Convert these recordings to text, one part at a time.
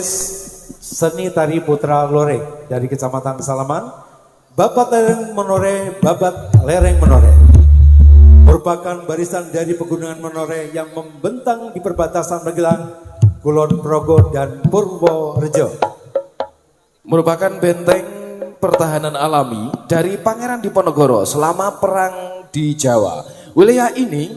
basis seni tari putra loreng dari Kecamatan Salaman, Babat Lereng Menore, Babat Lereng Menore. Merupakan barisan dari pegunungan Menore yang membentang di perbatasan Magelang, Kulon Progo, dan Purworejo. Merupakan benteng pertahanan alami dari Pangeran Diponegoro selama perang di Jawa. Wilayah ini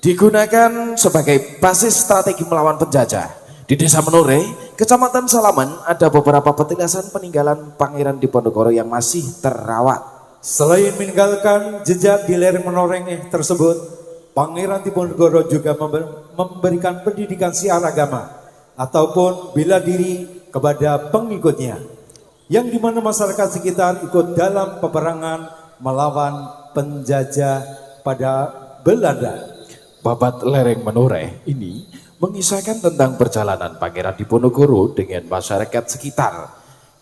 digunakan sebagai basis strategi melawan penjajah. Di Desa Menore, Kecamatan Salaman, ada beberapa petilasan peninggalan Pangeran Diponegoro yang masih terawat. Selain meninggalkan jejak di lereng Menoreng tersebut, Pangeran Diponegoro juga memberikan pendidikan siar agama ataupun bela diri kepada pengikutnya, yang dimana masyarakat sekitar ikut dalam peperangan melawan penjajah pada Belanda. Babat Lereng Menore ini mengisahkan tentang perjalanan Pangeran Diponegoro dengan masyarakat sekitar.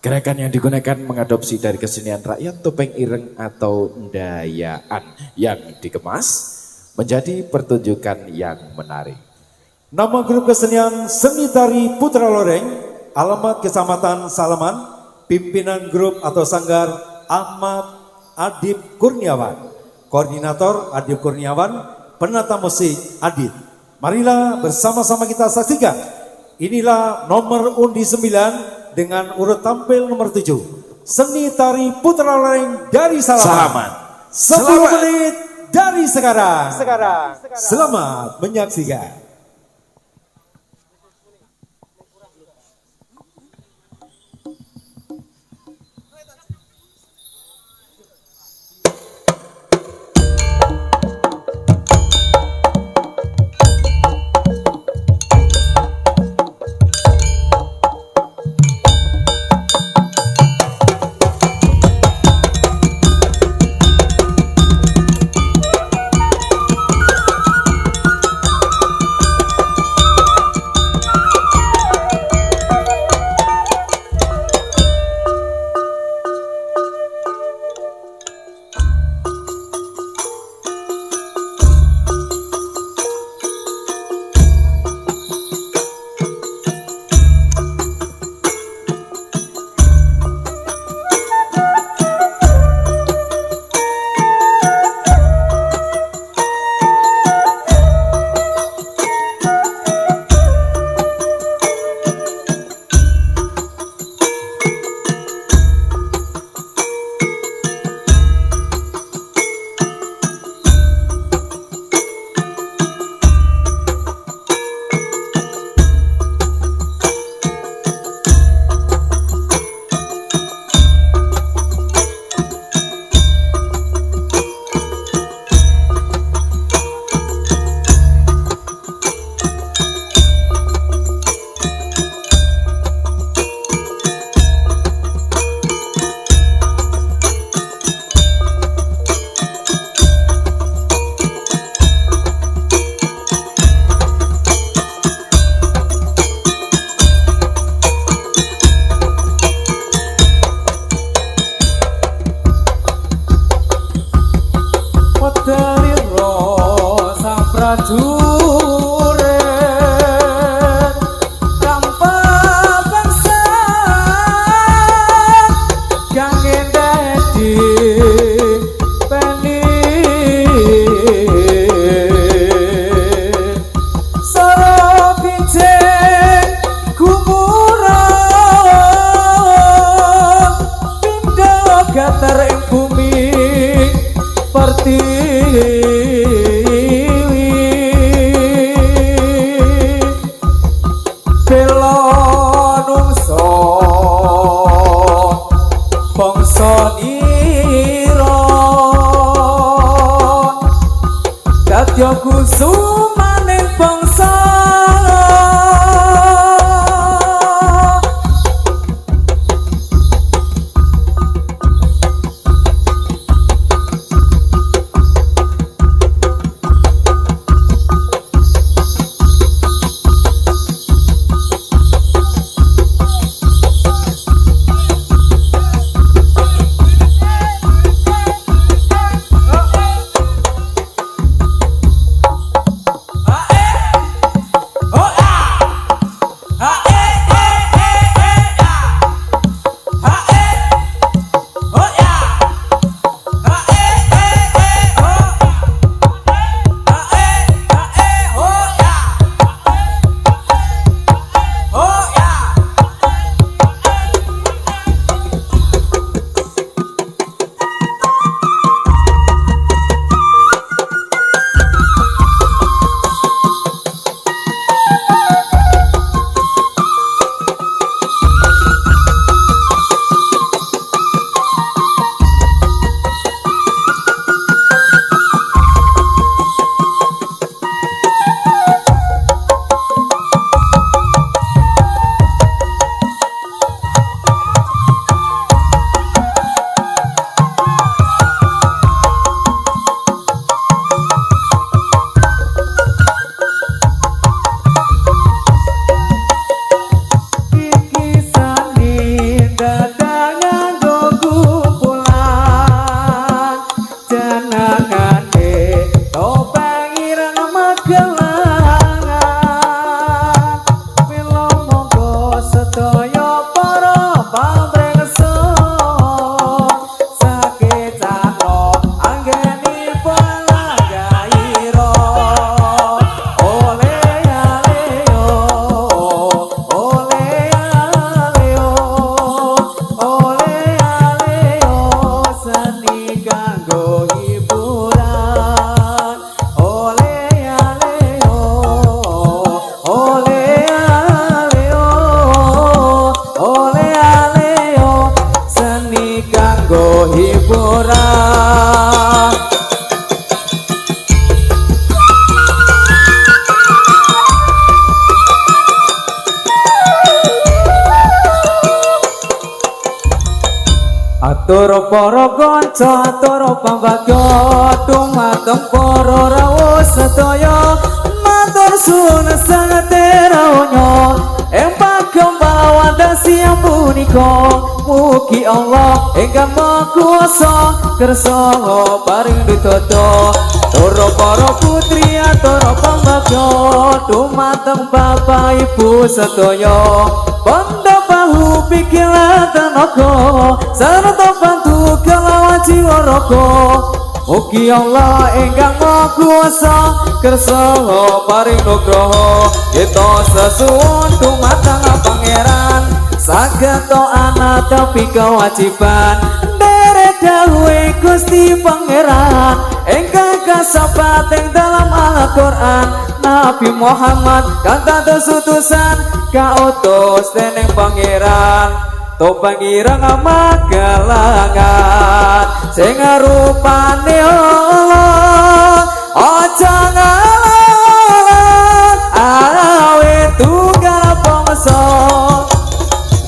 Gerakan yang digunakan mengadopsi dari kesenian rakyat topeng ireng atau ndayaan yang dikemas menjadi pertunjukan yang menarik. Nama grup kesenian Seni Tari Putra Loreng, alamat Kecamatan Salaman, pimpinan grup atau sanggar Ahmad Adib Kurniawan, koordinator Adib Kurniawan, penata musik Adib. Marilah bersama-sama kita saksikan. Inilah nomor undi 9 dengan urut tampil nomor 7. Seni Tari Putra Loreng dari Salaman. 10 menit dari sekarang. Selamat menyaksikan. syukuran. Atur para kanca atur pambagya dumateng para rawuh sedaya matur suwun sanget rawuhnya ing pagem pawandasi punika mugi Allah ingkang Maha Kuwasa kersa paring ditata para para putri atur pambagya dumateng bapak ibu sedaya pandha bahu pikiran tenaga sarta bantu kelawan jiwa raga mugi Allah ingkang Maha Kuwasa kersa paring nugraha kita sesuwun dumateng pangeran saged ana tapi kewajiban derek dawuhe Gusti Pangeran ingkang kasebat ing dalam Al-Qur'an Nabi Muhammad kang dados utusan kautus dening Pangeran topeng ireng magalangan sing rupane Allah aja ngalah awe tunggal bangsa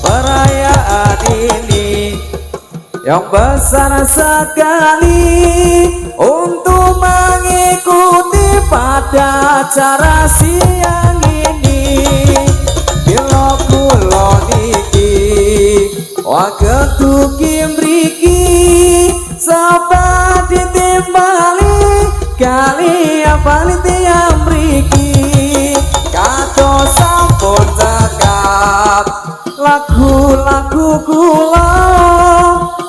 perayaan ini yang besar sekali untuk mengikuti pada acara siang ini bila kula niki wagetuki mriki sapa ditimbali kali apa tiyang mriki kados sampun cekap lagu-lagu kula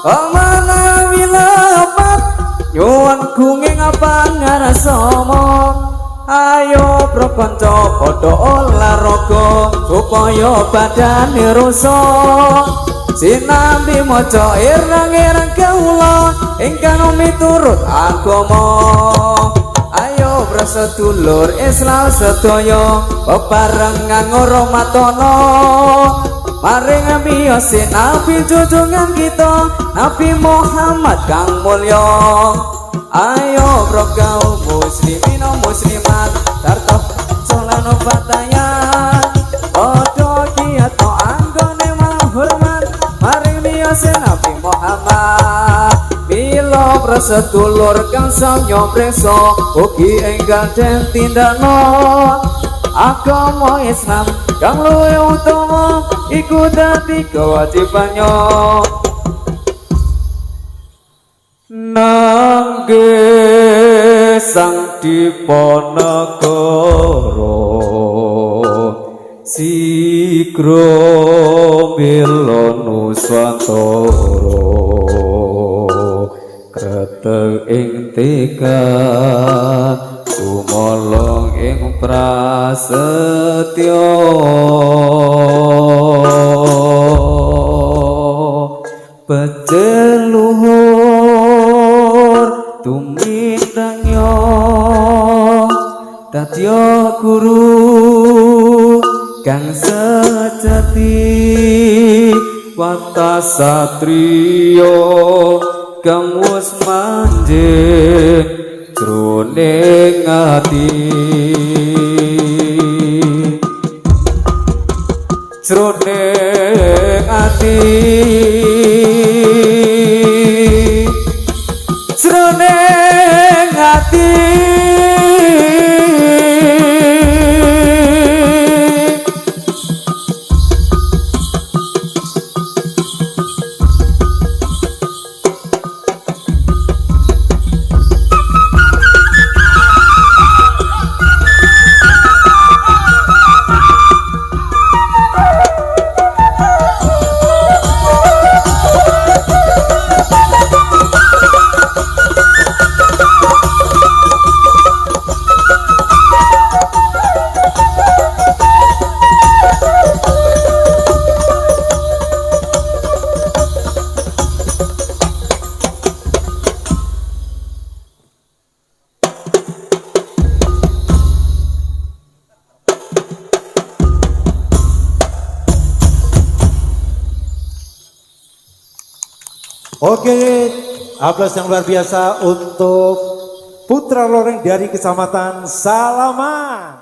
manawi lepat nyuwun kenging pangarsama ayo prakanca padha olahraga supaya badane rusak sinambi maca ireng-ireng kawula ingkang miturut agama ayo prasedulur Islam sedaya bebarengan ngurmatana maring miyose Nabi junjungan kita Nabi Muhammad kang mulya ayo bro kaum muslimin muslimat sarta solano fatayat padha kiat anggone mahormat maring miyose Nabi Muhammad bila prasedulur kang samya presa ugi enggal den tindakno agama Islam kang luwih utama iku dadi kewajibannya nangge sang diponegoro sikro mila nuswantara kreteg ing tekad sumolong ing prasetya pecel luhur tumindangnya dadya guru kang sejati watas satriya kang wis manjing jroning ati jroning ati jroning ati Oke, Aplaus yang luar biasa untuk putra loreng dari Kecamatan Salaman.